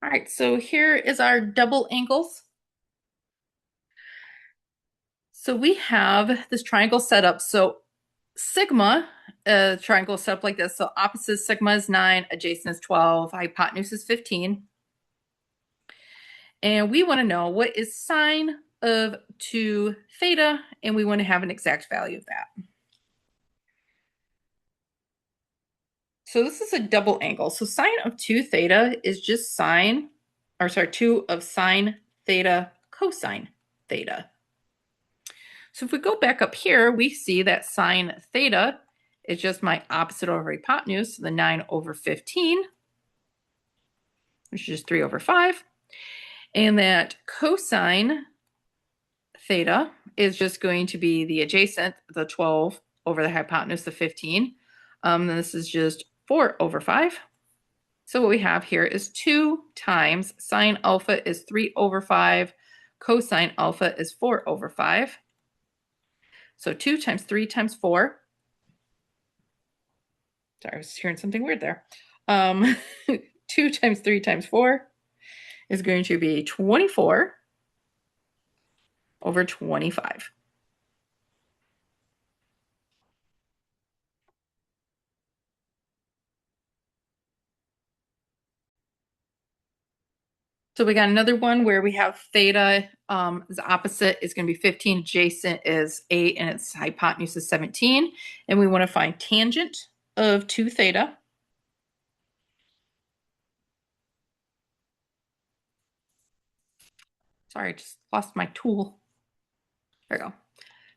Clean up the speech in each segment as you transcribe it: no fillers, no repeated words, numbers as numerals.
All right, so here is our double angles. So we have this triangle set up. So sigma, triangle set up like this. So opposite sigma is 9, adjacent is 12, hypotenuse is 15. And we want to know what is sine of 2 theta, and we want to have an exact value of that. So this is a double angle. So sine of 2 theta is just sine, or sorry, 2 of sine theta cosine theta. So if we go back up here, we see that sine theta is just my opposite over hypotenuse, so the 9 over 15, which is just 3 over 5. And that cosine theta is just going to be the adjacent, the 12 over the hypotenuse, the 15. Then this is just 4 over 5. So what we have here is 2 times sine alpha is 3 over 5, cosine alpha is 4 over 5. So 2 times 3 times 4. Sorry, I was hearing something weird there. 2 times 3 times 4 is going to be 24 over 25. So we got another one where we have theta is opposite is going to be 15, adjacent is 8, and its hypotenuse is 17. And we want to find tangent of 2 theta. Sorry, I just lost my tool. There we go.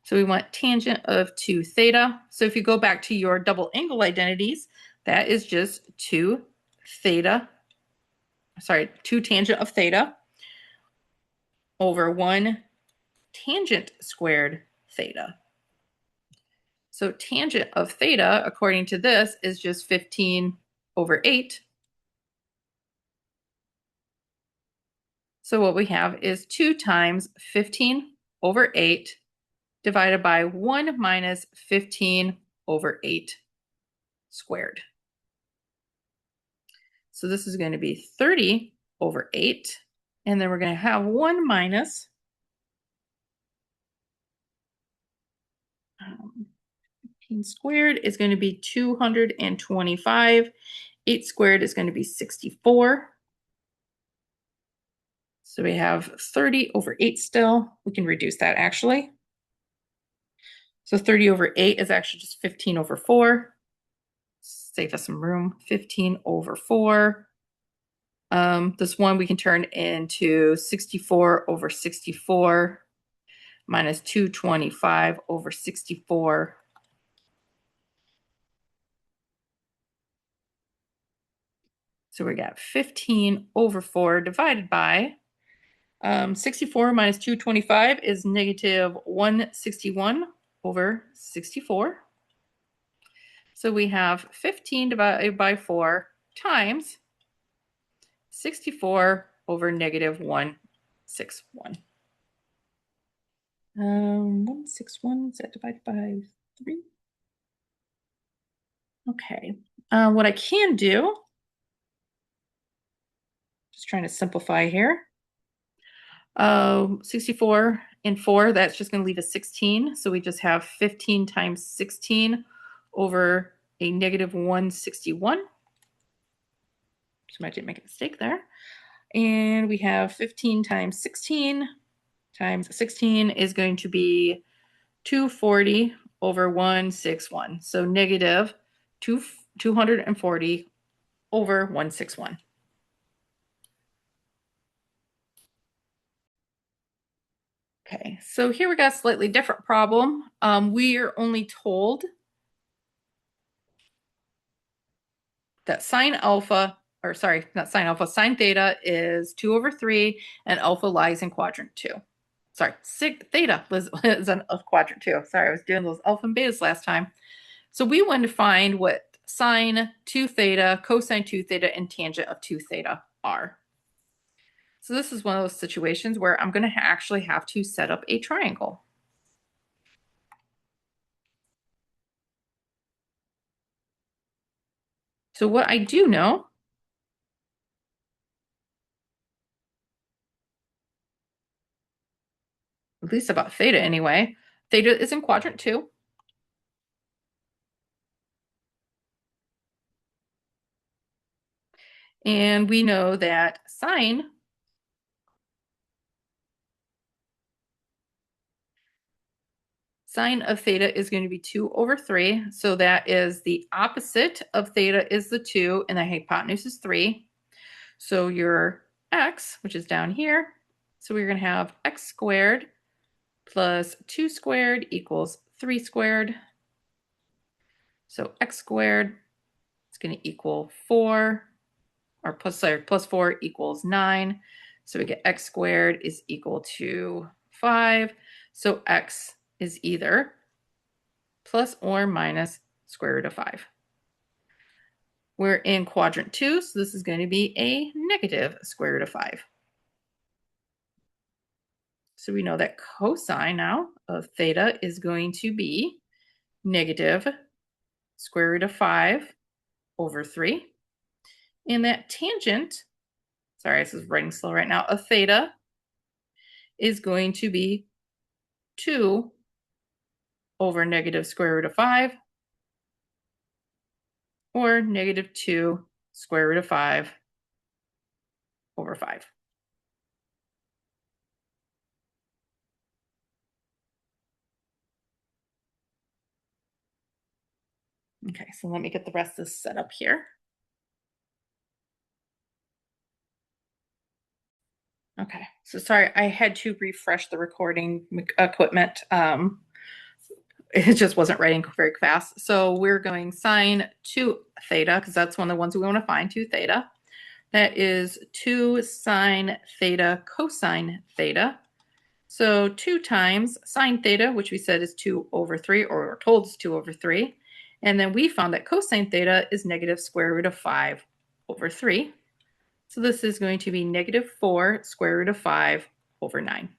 So we want tangent of 2 theta. So if you go back to your double angle identities, that is just 2 theta, sorry, 2 tangent of theta over 1 tangent squared theta. So tangent of theta, according to this, is just 15 over 8. So what we have is 2 times 15 over 8 divided by 1 minus 15 over 8 squared. So this is going to be 30 over 8. And then we're going to have 1 minus 15 squared is going to be 225. 8 squared is going to be 64. So we have 30 over 8 still. We can reduce that actually. So 30 over 8 is actually just 15 over 4. Save us some room. 15 over 4. This one we can turn into 64 over 64 minus 225 over 64. So we got 15 over 4 divided by 64 minus 225 is negative 161 over 64. So we have 15 divided by 4 times 64 over negative 161. 161, is that divided by 3? Okay. What I can do, just trying to simplify here. 64 and 4, that's just going to leave us 16. So we just have 15 times 16 over a negative 161. So I didn't make a mistake there. And we have 15 times 16 times 16 is going to be 240 over 161. So negative 240 over 161. Okay, so here we got a slightly different problem. We are only told that sine alpha, or sorry, not sine alpha, sine theta is 2 over 3, and alpha lies in quadrant 2. Sorry, theta is in quadrant 2. Sorry, I was doing those alpha and betas last time. So we want to find what sine 2 theta, cosine 2 theta, and tangent of 2 theta are. So this is one of those situations where I'm going to actually have to set up a triangle. So what I do know at least about theta anyway. Theta is in quadrant 2. And we know that sine of theta is going to be 2 over 3. So that is the opposite of theta is the 2, and the hypotenuse is 3. So your x, which is down here, so we're going to have x squared plus 2 squared equals 3 squared. So x squared is going to equal 4, or plus 4 equals 9. So we get x squared is equal to 5. So x is either plus or minus square root of 5. We're in quadrant 2, so this is going to be a negative square root of 5. So we know that cosine now of theta is going to be negative square root of 5 over 3. And that tangent, sorry, this is writing slow right now, of theta is going to be 2 over negative square root of 5, or negative 2 square root of 5 over 5. Okay, so let me get the rest of this set up here. Okay, so sorry, I had to refresh the recording equipment. It just wasn't writing very fast. So we're going sine 2 theta, because that's one of the ones we want to find, 2 theta. That is 2 sine theta cosine theta. So 2 times sine theta, which we said is 2 over 3, or we're told is 2 over 3. And then we found that cosine theta is negative square root of 5 over 3. So this is going to be negative 4 square root of 5 over 9.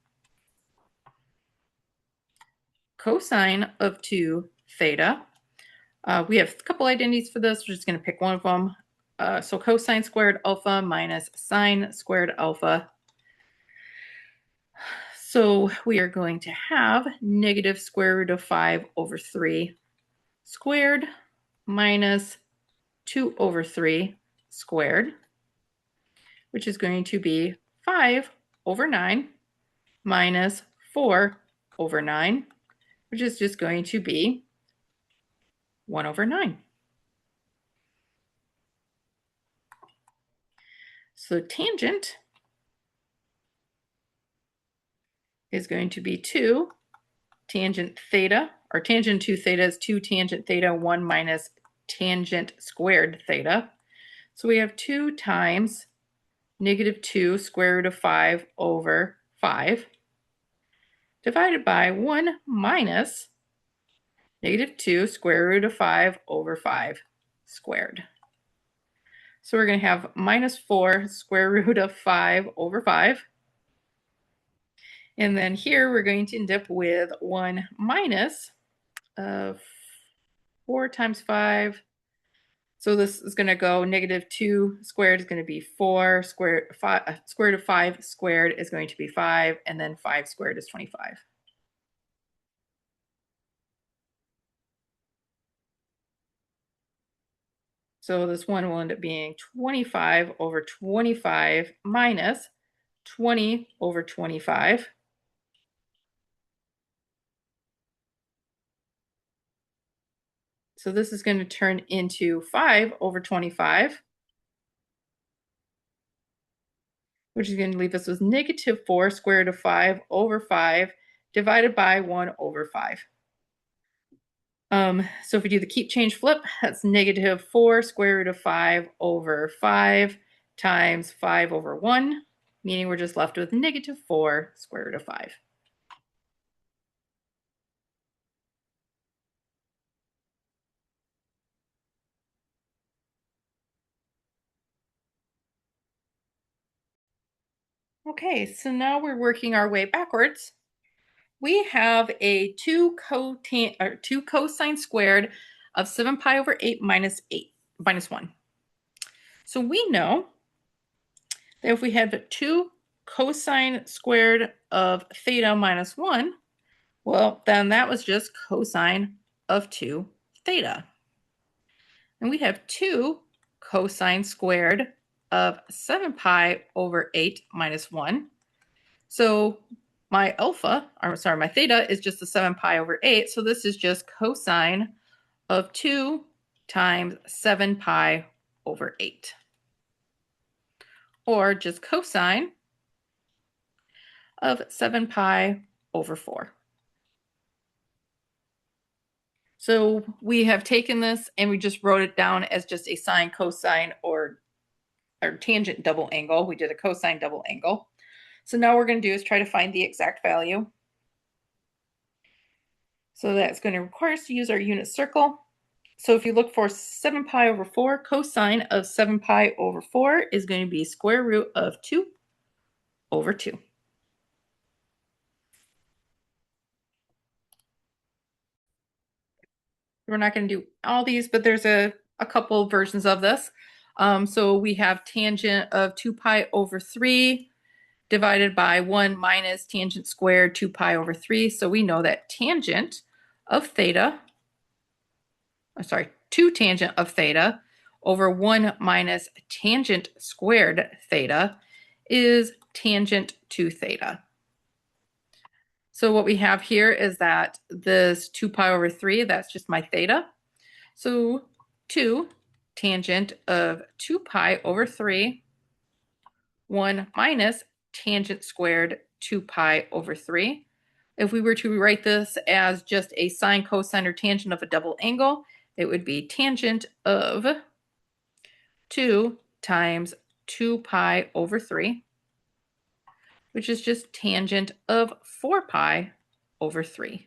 Cosine of 2 theta. We have a couple identities for this. We're just going to pick one of them. So cosine squared alpha minus sine squared alpha. So we are going to have negative square root of 5 over 3 squared minus 2 over 3 squared, which is going to be 5 over 9 minus 4 over 9, which is just going to be 1 over 9. So tangent is going to be 2 tangent theta, or tangent 2 theta is 2 tangent theta, 1 minus tangent squared theta. So we have 2 times negative 2 square root of 5 over 5 divided by 1 minus negative 2 square root of 5 over 5 squared. So we're going to have minus 4 square root of 5 over 5. And then here we're going to end up with 1 minus 4 times 5. So this is going to go negative 2 squared is going to be 4, square root of 5 squared is going to be 5, and then 5 squared is 25. So this one will end up being 25 over 25 minus 20 over 25. So this is going to turn into 5 over 25, which is going to leave us with negative 4 square root of 5 over 5 divided by 1 over 5. So if we do the keep change flip, that's negative 4 square root of 5 over 5 times 5 over 1, meaning we're just left with negative 4 square root of 5. Okay, so now we're working our way backwards. We have a 2 cosine squared of 7 pi over 8 minus 1. So we know that if we have 2 cosine squared of theta minus 1, well, then that was just cosine of 2 theta. And we have 2 cosine squared of 7 pi over 8 minus 1. So my my theta is just the 7 pi over 8. So this is just cosine of 2 times 7 pi over 8. Or just cosine of 7 pi over 4. So we have taken this and we just wrote it down as just a sine, cosine, or tangent double angle. We did a cosine double angle. So now what we're going to do is try to find the exact value. So that's going to require us to use our unit circle. So if you look for 7 pi over 4, cosine of 7 pi over 4 is going to be square root of 2 over 2. We're not going to do all these, but there's a couple versions of this. So we have tangent of 2 pi over 3 divided by 1 minus tangent squared 2 pi over 3. So we know that tangent of theta, 2 tangent of theta over 1 minus tangent squared theta is tangent to theta. So what we have here is that this 2 pi over 3, that's just my theta. So 2 tangent of 2 pi over 3, 1 minus tangent squared 2 pi over 3. If we were to write this as just a sine, cosine, or tangent of a double angle, it would be tangent of 2 times 2 pi over 3, which is just tangent of 4 pi over 3.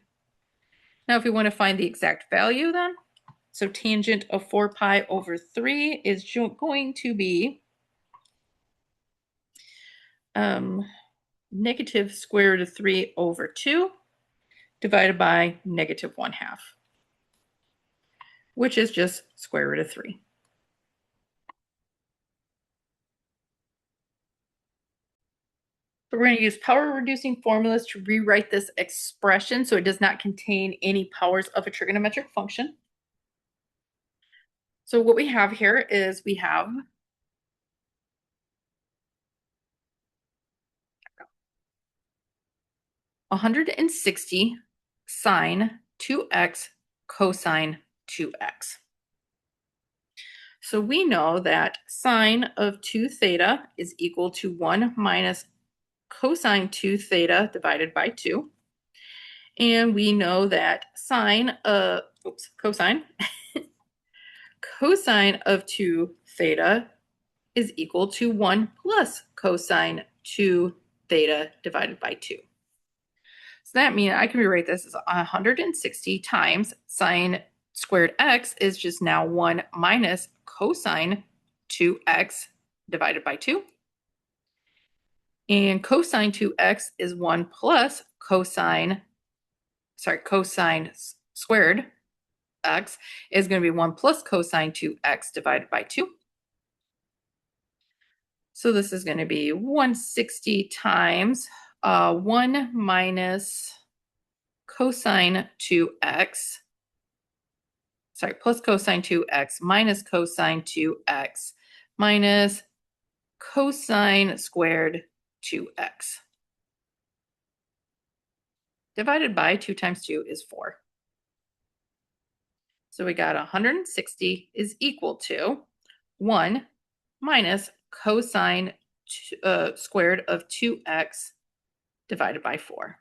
Now, if we want to find the exact value then, so tangent of 4 pi over 3 is going to be negative square root of 3 over 2 divided by negative 1/2, which is just square root of 3. So we're going to use power reducing formulas to rewrite this expression so it does not contain any powers of a trigonometric function. So what we have here is we have (160) sine 2x cosine 2x. So we know that sine of 2 theta is equal to 1 minus cosine 2 theta divided by 2. And we know that cosine of 2 theta is equal to 1 plus cosine 2 theta divided by 2. So that means I can rewrite this as 160 times sine squared x is just now 1 minus cosine 2x divided by 2. And cosine 2x is 1 plus cosine squared x is going to be 1 plus cosine 2x divided by 2. So this is going to be 160 times 1 minus cosine 2x, plus cosine 2x minus cosine 2x minus cosine squared 2x. Divided by 2 times 2 is 4. So we got 160 is equal to 1 minus cosine squared of 2x divided by 4.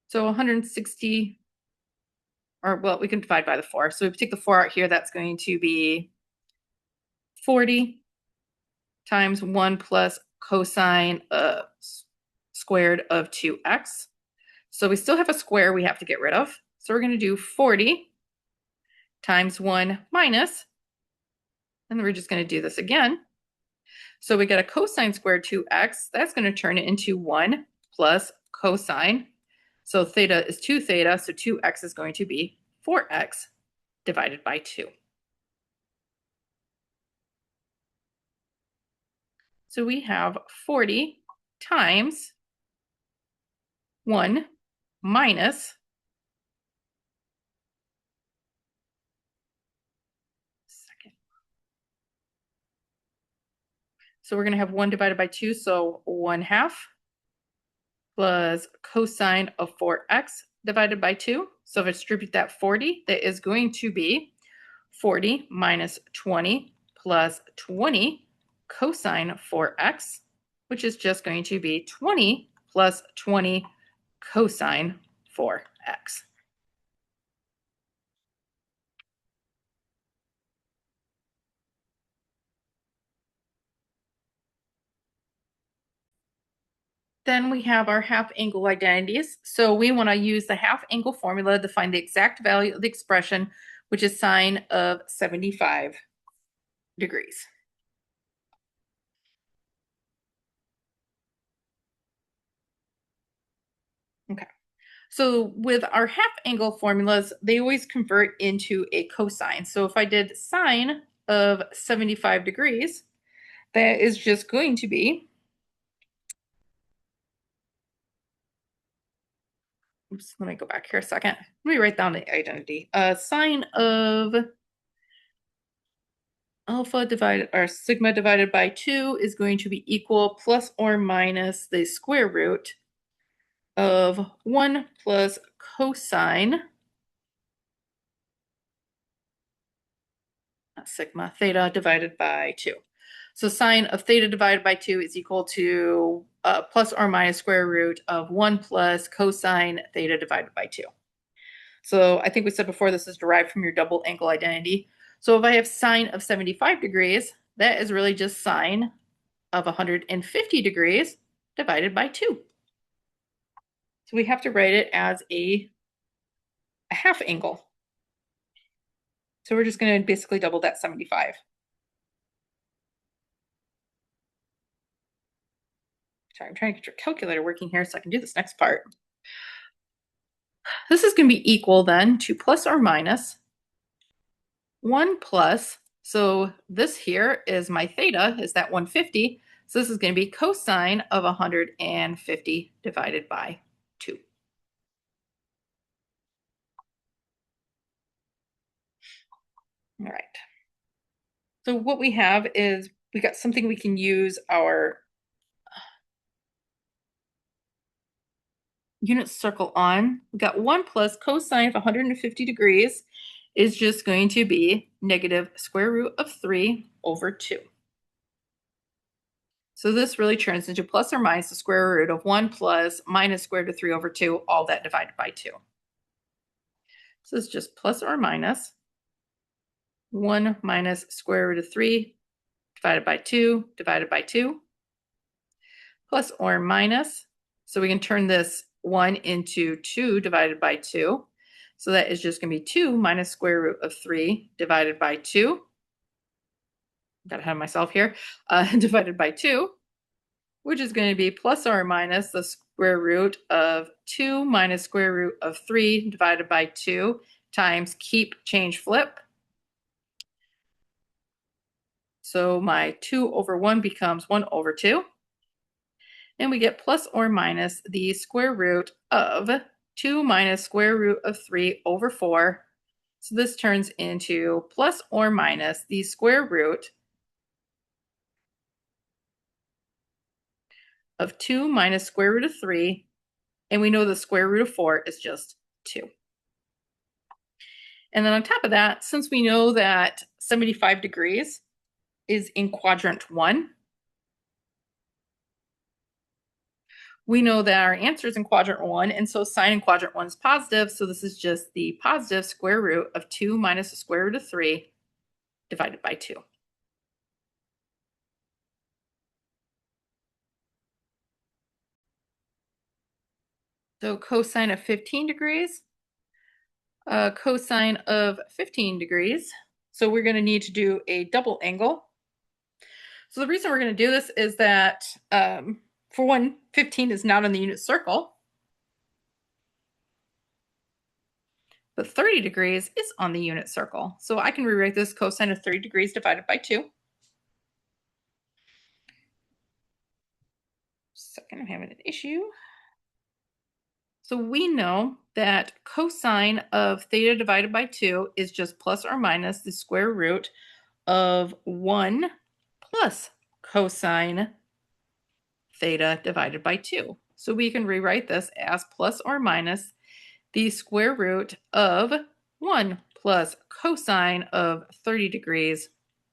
So 160, or well, we can divide by the 4. So if we take the 4 out here, that's going to be 40 times 1 plus cosine squared of 2x. So we still have a square we have to get rid of. So we're going to do 40 times 1 minus, and then we're just going to do this again. So we get a cosine squared 2x. That's going to turn it into 1 plus cosine. So theta is 2 theta, so 2x is going to be 4x divided by 2. So we have 40 times 1 minus, second. So we're going to have 1 divided by 2, so 1/2 plus cosine of 4x divided by 2. So if I distribute that 40, that is going to be 40 minus 20 plus 20 cosine 4x, which is just going to be 20 plus 20 cosine 4x. Then we have our half angle identities. So we want to use the half angle formula to find the exact value of the expression, which is sine of 75 degrees. Okay. So with our half angle formulas, they always convert into a cosine. So if I did sine of 75 degrees, that is just going to be, oops, let me go back here a second. Let me write down the identity. Sine of alpha divided, or sigma divided by 2 is going to be equal plus or minus the square root of 1 plus cosine sigma theta divided by 2. So sine of theta divided by 2 is equal to plus or minus square root of 1 plus cosine theta divided by 2. So I think we said before this is derived from your double angle identity. So if I have sine of 75 degrees, that is really just sine of 150 degrees divided by 2. So we have to write it as a half angle. So we're just going to basically double that 75. Sorry, I'm trying to get your calculator working here so I can do this next part. This is going to be equal then to plus or minus 1 plus, so this here is my theta, is that 150. So this is going to be cosine of 150 divided by 2. All right. So what we have is we got something we can use our unit circle on. We got 1 plus cosine of 150 degrees is just going to be negative square root of 3 over 2. So this really turns into plus or minus the square root of 1 plus minus square root of 3 over 2, all that divided by 2. So it's just plus or minus 1 minus square root of 3 divided by 2 divided by 2, plus or minus. So we can turn this 1 into 2 divided by 2. So that is just going to be 2 minus square root of 3 divided by 2. Got ahead of myself here. Divided by 2, which is going to be plus or minus the square root of 2 minus square root of 3 divided by 2 times keep, change, flip. So my 2 over 1 becomes 1 over 2. And we get plus or minus the square root of 2 minus square root of 3 over 4. So this turns into plus or minus the square root of 2 minus square root of 3. And we know the square root of 4 is just 2. And then on top of that, since we know that 75 degrees is in quadrant 1, we know that our answer is in quadrant 1, and so sine in quadrant 1 is positive, so this is just the positive square root of 2 minus the square root of 3 divided by 2. So cosine of 15 degrees, cosine of 15 degrees. So we're going to need to do a double angle. So the reason we're going to do this is that, for one, 15 is not on the unit circle, but 30 degrees is on the unit circle. So I can rewrite this cosine of 30 degrees divided by 2. Second, I'm having an issue. So we know that cosine of theta divided by 2 is just plus or minus the square root of 1 plus cosine theta divided by 2. So we can rewrite this as plus or minus the square root of 1 plus cosine of 30 degrees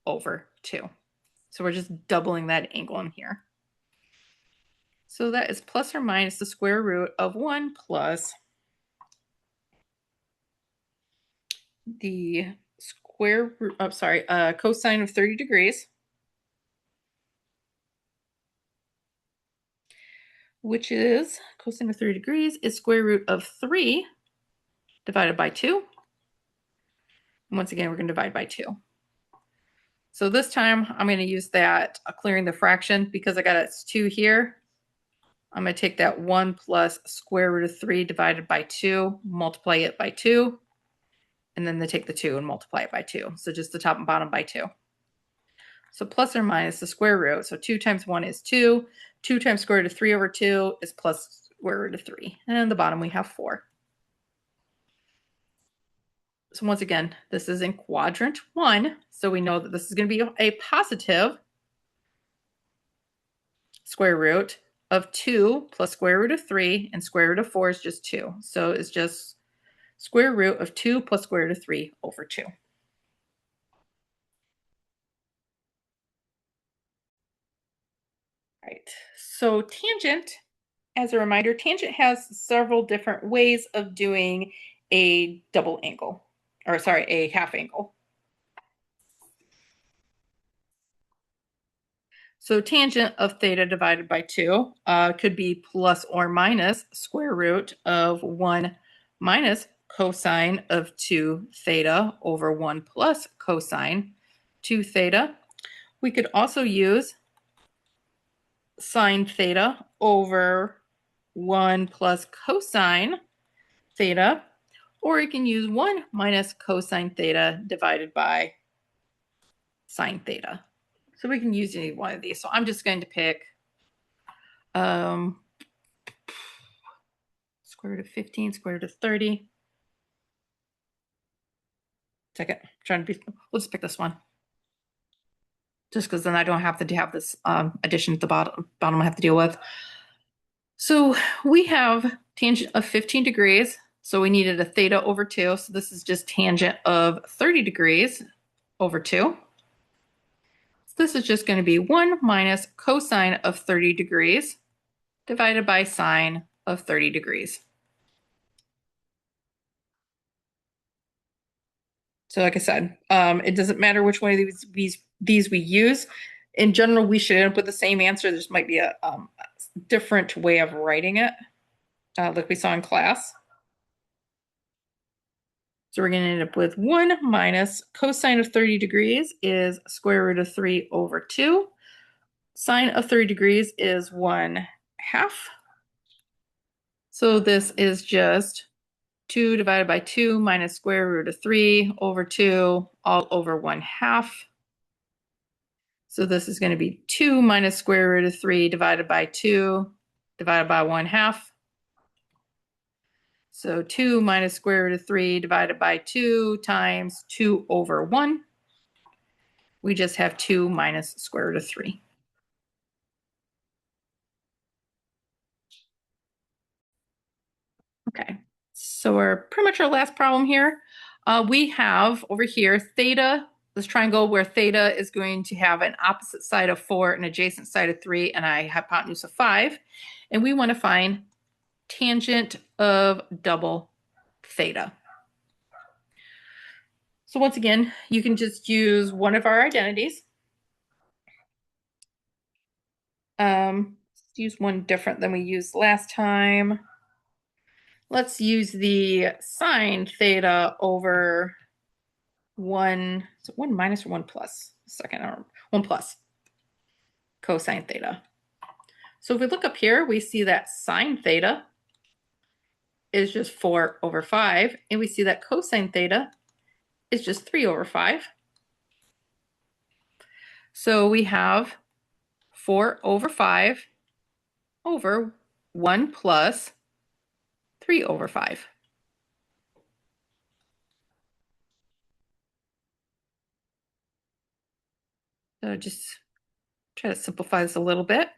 over 2. So we're just doubling that angle in here. So that is plus or minus the square root of 1 plus the square root, cosine of 30 degrees, which is cosine of 30 degrees is square root of 3 divided by 2. And once again, we're going to divide by 2. So this time I'm going to use that clearing the fraction because I got it's 2 here. I'm going to take that 1 plus square root of 3 divided by 2, multiply it by 2, and then take the 2 and multiply it by 2. So just the top and bottom by 2. So plus or minus the square root. So 2 times 1 is 2. 2 times square root of 3 over 2 is plus square root of 3. And on the bottom we have 4. So once again, this is in quadrant 1. So we know that this is going to be a positive square root of 2 plus square root of 3, and square root of 4 is just 2. So it's just square root of 2 plus square root of 3 over 2. Right. So tangent, as a reminder, tangent has several different ways of doing a double angle, or sorry, a half angle. So tangent of theta divided by 2 could be plus or minus square root of 1 minus cosine of 2 theta over 1 plus cosine 2 theta. We could also use sine theta over 1 plus cosine theta, or you can use 1 minus cosine theta divided by sine theta. So we can use any one of these. So I'm just going to pick square root of 15, square root of 30. Second, we'll just pick this one. Just because then I don't have to have this addition at the bottom I have to deal with. So we have tangent of 15 degrees. So we needed a theta over 2. So this is just tangent of 30 degrees over 2. So this is just going to be 1 minus cosine of 30 degrees divided by sine of 30 degrees. So like I said, it doesn't matter which one of these we use. In general, we should end up with the same answer. There just might be a different way of writing it, like we saw in class. So we're going to end up with 1 minus cosine of 30 degrees is square root of 3 over 2. Sine of 30 degrees is 1/2. So this is just 2 divided by 2 minus square root of 3 over 2 all over 1/2. So this is going to be 2 minus square root of 3 divided by 2 divided by 1/2. So 2 minus square root of 3 divided by 2 times 2 over 1. We just have 2 minus square root of 3. Okay, so we're pretty much our last problem here. We have over here theta, this triangle where theta is going to have an opposite side of 4, an adjacent side of 3, and a hypotenuse of 5. And we want to find tangent of double theta. So once again, you can just use one of our identities. Let's use one different than we used last time. Let's use the sine theta over 1, is it 1 minus or 1 plus? Second, 1 plus cosine theta. So if we look up here, we see that sine theta is just 4 over 5, and we see that cosine theta is just 3 over 5. So we have 4 over 5 over 1 plus 3 over 5. So just try to simplify this a little bit.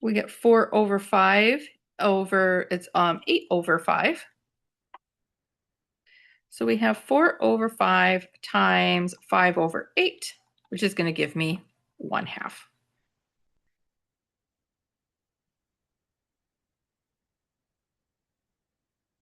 We get 4 over 5 over, it's 8 over 5. So we have 4 over 5 times 5 over 8, which is going to give me 1/2.